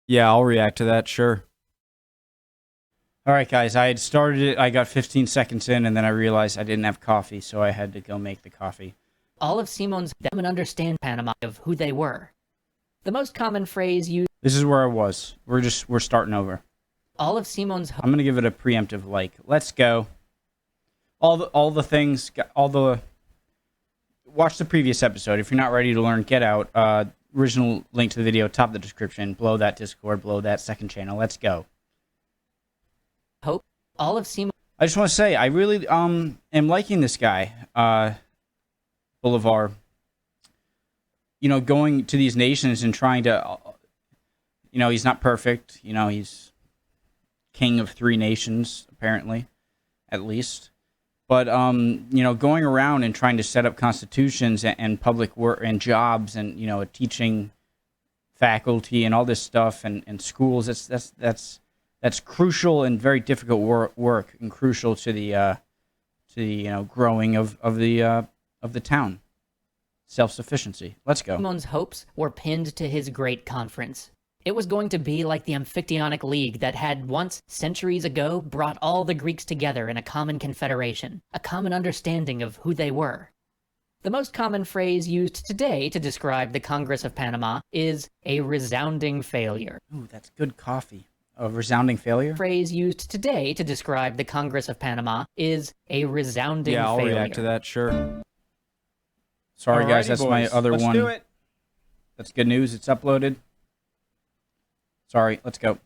Yeah, I'll react to that, sure. All right, guys, I had started it. I got 15 seconds in, and then I realized I didn't have coffee, so I had to go make the coffee. All of Simon's them and understand Panama of who they were. The most common phrase used. This is where I was. We're starting over. All of Simon's. I'm gonna give it a preemptive like. Let's go. All the things. Watch the previous episode. If you're not ready to learn, get out. Original link to the video, top of the description. Below that Discord, below that second channel. Let's go. Hope. All of Simon. I just want to say, I really am liking this guy, Bolivar. You know, going to these nations and trying to, you know, he's not perfect. You know, he's king of 3 nations, apparently, at least. But, you know, going around and trying to set up constitutions and public work and jobs and, you know, teaching faculty and all this stuff and schools, that's crucial and very difficult work and crucial to the you know, growing of the town. Self-sufficiency. Let's go. Simon's hopes were pinned to his great conference. It was going to be like the Amphictyonic League that had once, centuries ago, brought all the Greeks together in a common confederation, a common understanding of who they were. The most common phrase used today to describe the Congress of Panama is a resounding failure. Ooh, that's good coffee. A resounding failure? Phrase used today to describe the Congress of Panama is a resounding failure. Yeah, I'll react to that, sure. Sorry, Alrighty, guys, that's boys. my other Let's one. do it. That's good news. It's uploaded. Sorry, let's go.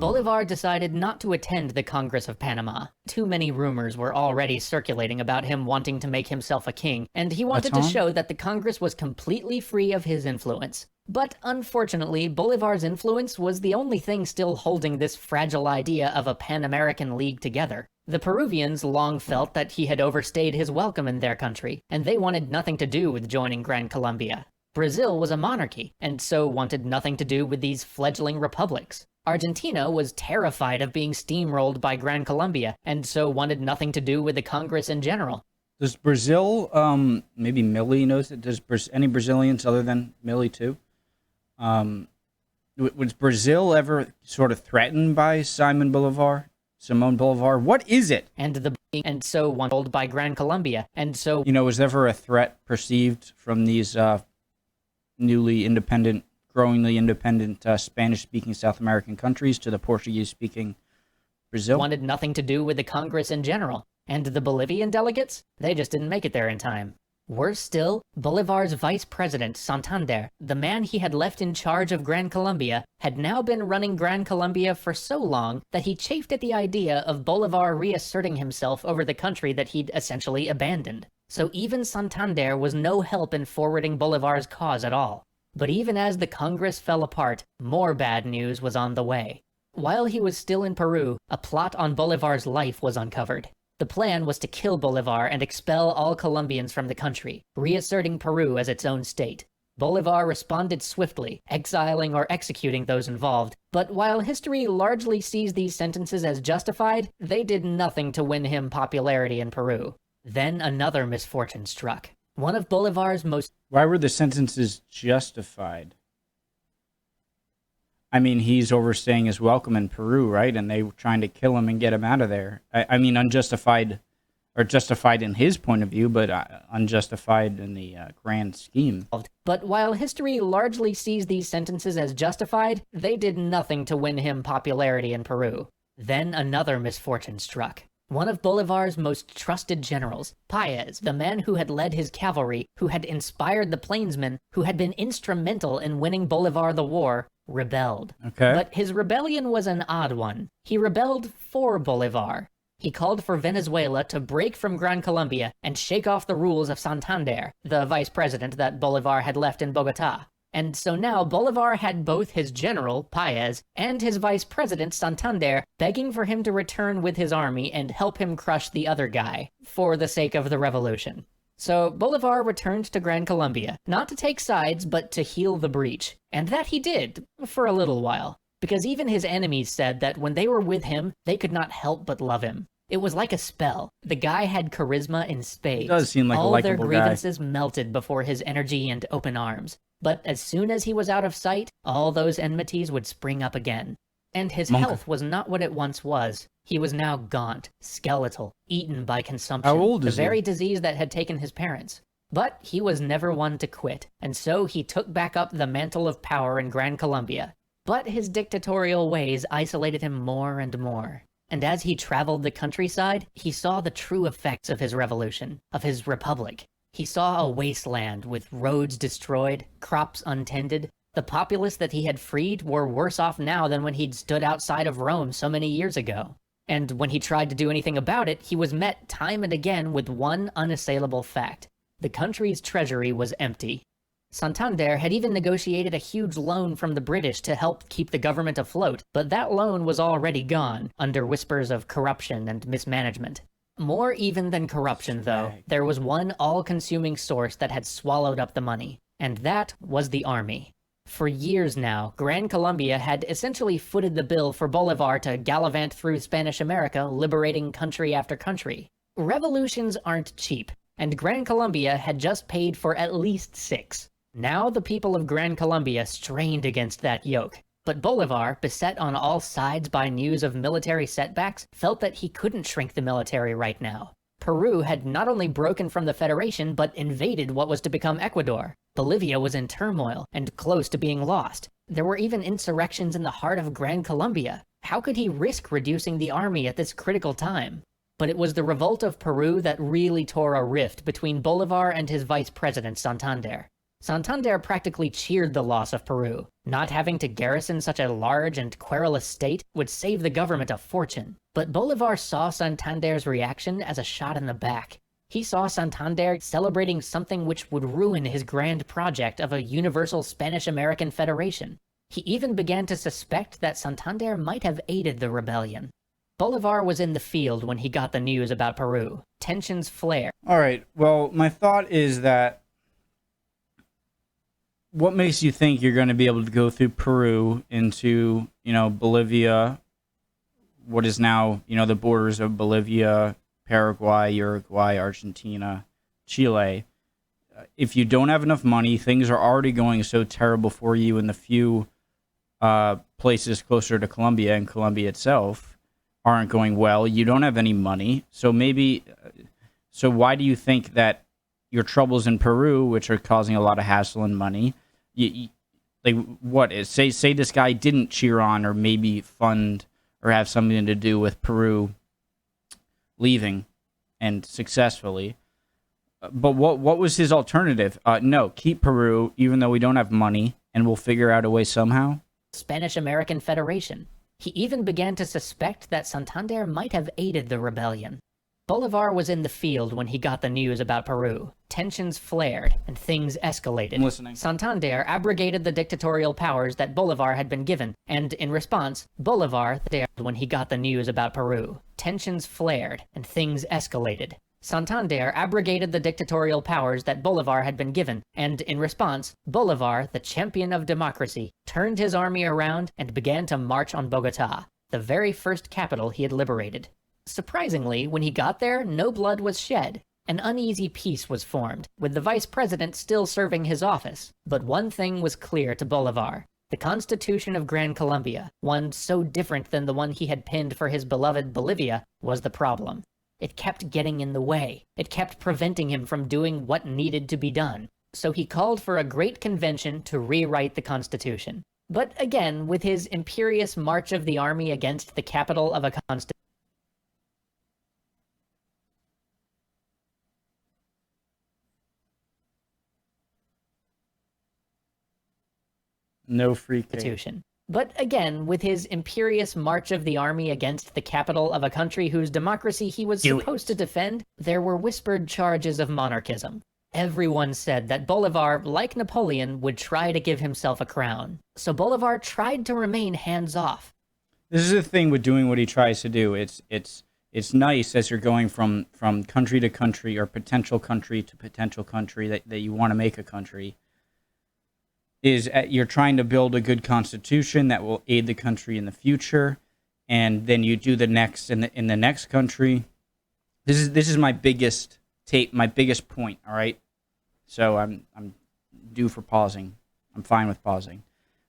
Bolivar decided not to attend the Congress of Panama. Too many rumors were already circulating about him wanting to make himself a king, and he wanted to show that the Congress was completely free of his influence. But unfortunately, Bolivar's influence was the only thing still holding this fragile idea of a Pan-American League together. The Peruvians long felt that he had overstayed his welcome in their country, and they wanted nothing to do with joining Gran Colombia. Brazil was a monarchy, and so wanted nothing to do with these fledgling republics. Argentina was terrified of being steamrolled by Gran Colombia, and so wanted nothing to do with the Congress in general. Does Brazil, maybe Millie knows it, does any Brazilians other than Millie too? Was Brazil ever sort of threatened by Simón Bolivar? What is it? And so wanted by Gran Colombia, and so... You know, was ever a threat perceived from these newly independent, growingly independent Spanish-speaking South American countries to the Portuguese-speaking Brazil? Wanted nothing to do with the Congress in general. And the Bolivian delegates? They just didn't make it there in time. Worse still, Bolivar's vice president, Santander, the man he had left in charge of Gran Colombia, had now been running Gran Colombia for so long that he chafed at the idea of Bolivar reasserting himself over the country that he'd essentially abandoned. So even Santander was no help in forwarding Bolivar's cause at all. But even as the Congress fell apart, more bad news was on the way. While he was still in Peru, a plot on Bolivar's life was uncovered. The plan was to kill Bolivar and expel all Colombians from the country, reasserting Peru as its own state. Bolivar responded swiftly, exiling or executing those involved, but while history largely sees these sentences as justified, they did nothing to win him popularity in Peru. Then another misfortune struck. One of Bolivar's most... Why were the sentences justified? I mean, he's overstaying his welcome in Peru, right? And they were trying to kill him and get him out of there. I mean, unjustified, or justified in his point of view, but unjustified in the grand scheme. But while history largely sees these sentences as justified, they did nothing to win him popularity in Peru. Then another misfortune struck. One of Bolivar's most trusted generals, Paez, the man who had led his cavalry, who had inspired the plainsmen, who had been instrumental in winning Bolivar the war, rebelled. Okay. But his rebellion was an odd one. He rebelled for Bolivar. He called for Venezuela to break from Gran Colombia and shake off the rules of Santander, the vice president that Bolivar had left in Bogota. And so now Bolivar had both his general, Paez, and his vice president, Santander, begging for him to return with his army and help him crush the other guy, for the sake of the revolution. So Bolivar returned to Gran Colombia, not to take sides, but to heal the breach. And that he did, for a little while. Because even his enemies said that when they were with him, they could not help but love him. It was like a spell. The guy had charisma in spades. He does seem like a All their likable guy. grievances melted before his energy and open arms. But as soon as he was out of sight, all those enmities would spring up again. And his health was not what it once was. He was now gaunt, skeletal, eaten by consumption. How old is the he? very disease that had taken his parents. But he was never one to quit, and so he took back up the mantle of power in Gran Colombia. But his dictatorial ways isolated him more and more. And as he traveled the countryside, he saw the true effects of his revolution, of his republic. He saw a wasteland with roads destroyed, crops untended. The populace that he had freed were worse off now than when he'd stood outside of Rome so many years ago. And when he tried to do anything about it, he was met time and again with one unassailable fact. The country's treasury was empty. Santander had even negotiated a huge loan from the British to help keep the government afloat, but that loan was already gone, under whispers of corruption and mismanagement. More even than corruption, though, there was one all-consuming source that had swallowed up the money, and that was the army. For years now, Gran Colombia had essentially footed the bill for Bolivar to gallivant through Spanish America, liberating country after country. Revolutions aren't cheap, and Gran Colombia had just paid for at least 6. Now the people of Gran Colombia strained against that yoke. But Bolivar, beset on all sides by news of military setbacks, felt that he couldn't shrink the military right now. Peru had not only broken from the Federation, but invaded what was to become Ecuador. Bolivia was in turmoil, and close to being lost. There were even insurrections in the heart of Gran Colombia. How could he risk reducing the army at this critical time? But it was the revolt of Peru that really tore a rift between Bolivar and his vice president, Santander. Santander practically cheered the loss of Peru. Not having to garrison such a large and querulous state would save the government a fortune. But Bolivar saw Santander's reaction as a shot in the back. He saw Santander celebrating something which would ruin his grand project of a universal Spanish-American federation. He even began to suspect that Santander might have aided the rebellion. Bolivar was in the field when he got the news about Peru. Tensions flared. All right. Well, my thought is that what makes you think you're going to be able to go through Peru into, Bolivia, what is now, the borders of Bolivia, Paraguay, Uruguay, Argentina, Chile? If you don't have enough money, things are already going so terrible for you in the few places closer to Colombia, and Colombia itself aren't going well. You don't have any money. So why do you think that your troubles in Peru, which are causing a lot of hassle and money, say this guy didn't cheer on or maybe fund or have something to do with Peru leaving and successfully, but what was his alternative? No, keep Peru even though we don't have money, and we'll figure out a way somehow. Spanish-American Federation. He even began to suspect that Santander might have aided the rebellion. Bolivar was in the field when he got the news about Peru. Tensions flared, and things escalated. I'm listening. Santander abrogated the dictatorial powers that Bolivar had been given, and in response, Bolivar dared when he got the news about Peru. Tensions flared, and things escalated. Santander abrogated the dictatorial powers that Bolivar had been given, and in response, Bolivar, the champion of democracy, turned his army around and began to march on Bogotá, the very first capital he had liberated. Surprisingly, when he got there, no blood was shed. An uneasy peace was formed, with the vice president still serving his office. But one thing was clear to Bolivar. The Constitution of Gran Colombia, one so different than the one he had pinned for his beloved Bolivia, was the problem. It kept getting in the way. It kept preventing him from doing what needed to be done. So he called for a great convention to rewrite the Constitution. But again, with his imperious march of the army against the capital of a constitution, No free Constitution. But again, with his imperious march of the army against the capital of a country whose democracy he was supposed to defend, there were whispered charges of monarchism. Everyone said that Bolivar, like Napoleon, would try to give himself a crown. So Bolivar tried to remain hands-off. This is the thing with doing what he tries to do. It's nice as you're going from country to country or potential country to potential country that you want to make a country. You're trying to build a good constitution that will aid the country in the future, and then you do the next in the next country. This is my biggest my biggest point. All right, so I'm due for pausing. I'm fine with pausing,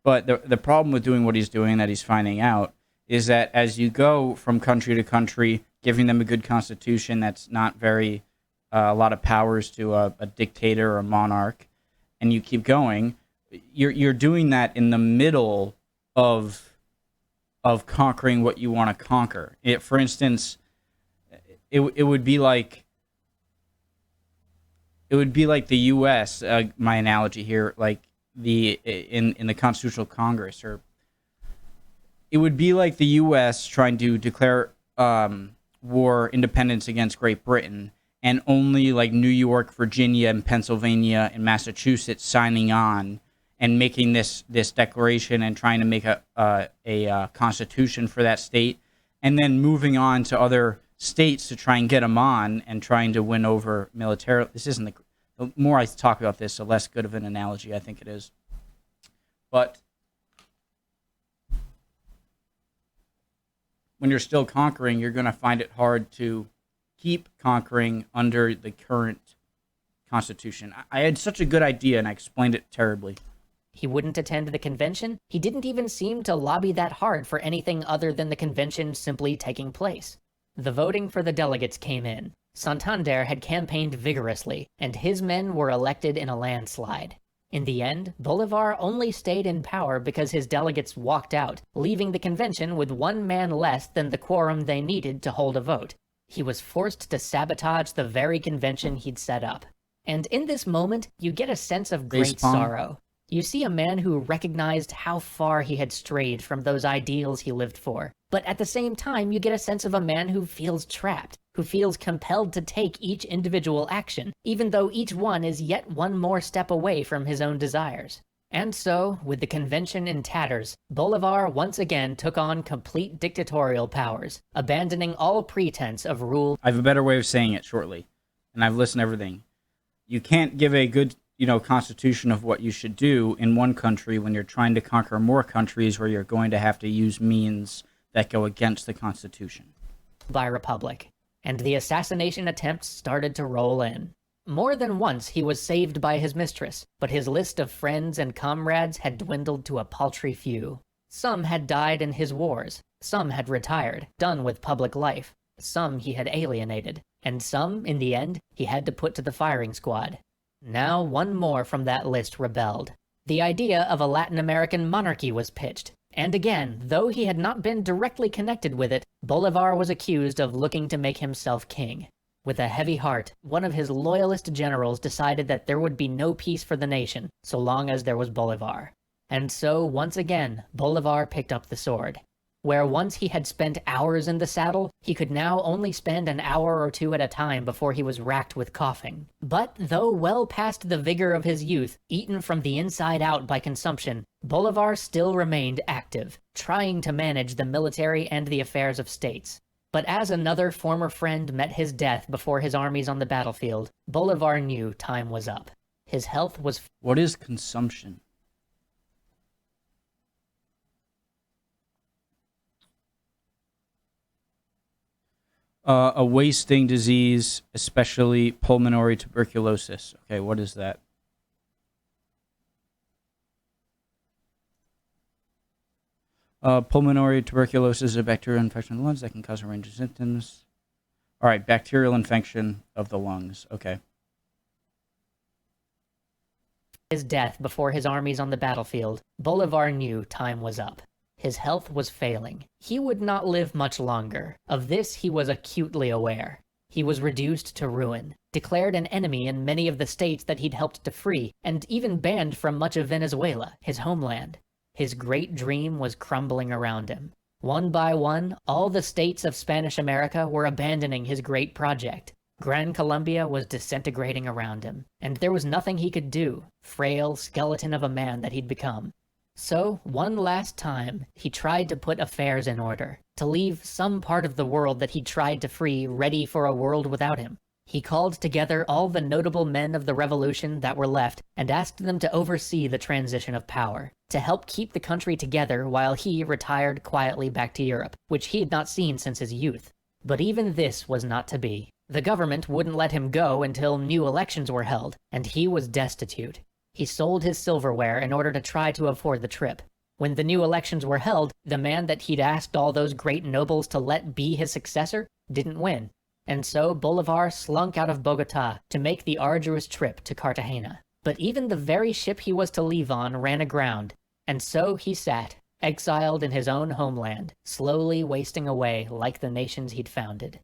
but the problem with doing what he's doing, that he's finding out, is that as you go from country to country, giving them a good constitution that's not very a lot of powers to a dictator or a monarch, and you keep going, you're doing that in the middle of conquering what you want to conquer. For instance, it would be like the U.S. My analogy here, like in the Constitutional Congress, or it would be like the U.S. trying to declare war independence against Great Britain, and only like New York, Virginia, and Pennsylvania and Massachusetts signing on and making this declaration and trying to make a constitution for that state, and then moving on to other states to try and get them on and trying to win over militarily. This isn't the more I talk about this, the less good of an analogy I think it is. But when you're still conquering, you're going to find it hard to keep conquering under the current constitution. I had such a good idea and I explained it terribly. He wouldn't attend the convention. He didn't even seem to lobby that hard for anything other than the convention simply taking place. The voting for the delegates came in. Santander had campaigned vigorously, and his men were elected in a landslide. In the end, Bolivar only stayed in power because his delegates walked out, leaving the convention with one man less than the quorum they needed to hold a vote. He was forced to sabotage the very convention he'd set up. And in this moment, you get a sense of great sorrow. You see a man who recognized how far he had strayed from those ideals he lived for. But at the same time, you get a sense of a man who feels trapped, who feels compelled to take each individual action, even though each one is yet one more step away from his own desires. And so, with the convention in tatters, Bolivar once again took on complete dictatorial powers, abandoning all pretense of rule. I have a better way of saying it shortly, and I've listened to everything. You can't give a good constitution of what you should do in one country when you're trying to conquer more countries where you're going to have to use means that go against the Constitution. By Republic. And the assassination attempts started to roll in. More than once he was saved by his mistress, but his list of friends and comrades had dwindled to a paltry few. Some had died in his wars, some had retired, done with public life, some he had alienated, and some, in the end, he had to put to the firing squad. Now one more from that list rebelled. The idea of a Latin American monarchy was pitched, and again, though he had not been directly connected with it, Bolivar was accused of looking to make himself king. With a heavy heart, one of his loyalist generals decided that there would be no peace for the nation so long as there was Bolivar. And so, once again, Bolivar picked up the sword. Where once he had spent hours in the saddle, he could now only spend an hour or two at a time before he was racked with coughing. But though well past the vigor of his youth, eaten from the inside out by consumption, Bolivar still remained active, trying to manage the military and the affairs of states. But as another former friend met his death before his armies on the battlefield, Bolivar knew time was up. His health was... What is consumption? A wasting disease, especially pulmonary tuberculosis. Okay, what is that? Pulmonary tuberculosis is a bacterial infection of the lungs that can cause a range of symptoms. All right, bacterial infection of the lungs. Okay. His death before his armies on the battlefield, Bolivar knew time was up. His health was failing. He would not live much longer. Of this he was acutely aware. He was reduced to ruin, declared an enemy in many of the states that he'd helped to free, and even banned from much of Venezuela, his homeland. His great dream was crumbling around him. One by one, all the states of Spanish America were abandoning his great project. Gran Colombia was disintegrating around him, and there was nothing he could do, frail skeleton of a man that he'd become. So, one last time, he tried to put affairs in order, to leave some part of the world that he tried to free ready for a world without him. He called together all the notable men of the revolution that were left and asked them to oversee the transition of power, to help keep the country together while he retired quietly back to Europe, which he had not seen since his youth. But even this was not to be. The government wouldn't let him go until new elections were held, and he was destitute. He sold his silverware in order to try to afford the trip. When the new elections were held, the man that he'd asked all those great nobles to let be his successor didn't win. And so Bolivar slunk out of Bogota to make the arduous trip to Cartagena. But even the very ship he was to leave on ran aground, and so he sat, exiled in his own homeland, slowly wasting away like the nations he'd founded.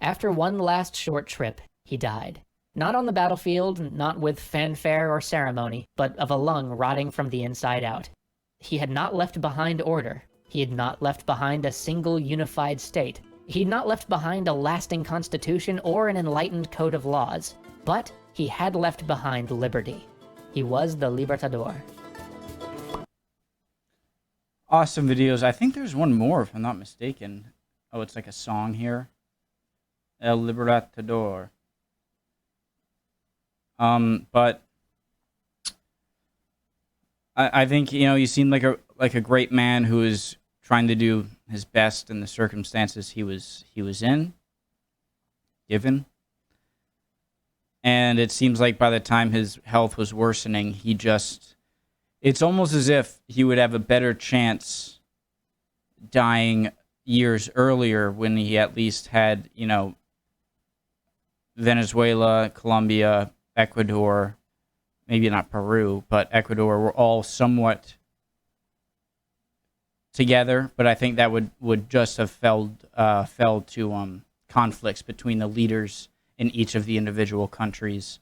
After one last short trip, he died. Not on the battlefield, not with fanfare or ceremony, but of a lung rotting from the inside out. He had not left behind order. He had not left behind a single unified state. He'd not left behind a lasting constitution or an enlightened code of laws. But he had left behind liberty. He was the Libertador. Awesome videos. I think there's one more, if I'm not mistaken. Oh, it's like a song here. El Libertador. But I think, you know, he seemed like a great man who was trying to do his best in the circumstances he was given. And it seems like by the time his health was worsening, it's almost as if he would have a better chance dying years earlier when he at least had, you know, Venezuela, Colombia, Ecuador, maybe not Peru, but Ecuador were all somewhat together. But I think that would just have fell to conflicts between the leaders in each of the individual countries.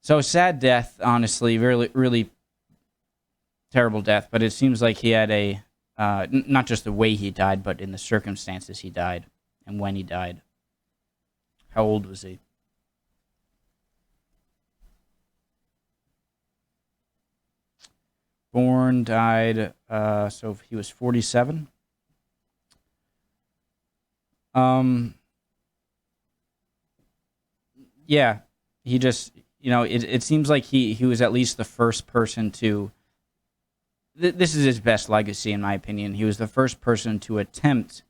So sad death, honestly, really, really terrible death. But it seems like he had not just the way he died, but in the circumstances he died and when he died. How old was he? Born, died, so he was 47. Yeah, he just, you know, it seems like he was at least the first person to, this is his best legacy in my opinion. He was the first person to attempt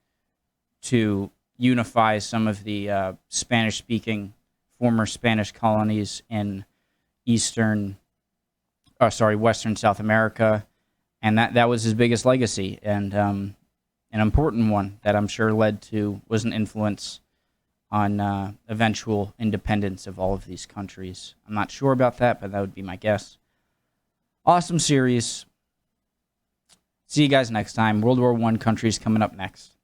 to unify some of the Spanish-speaking former Spanish colonies in Western South America, and that was his biggest legacy, and an important one that I'm sure was an influence on eventual independence of all of these countries. I'm not sure about that, but that would be my guess. Awesome series. See you guys next time. World War I countries coming up next.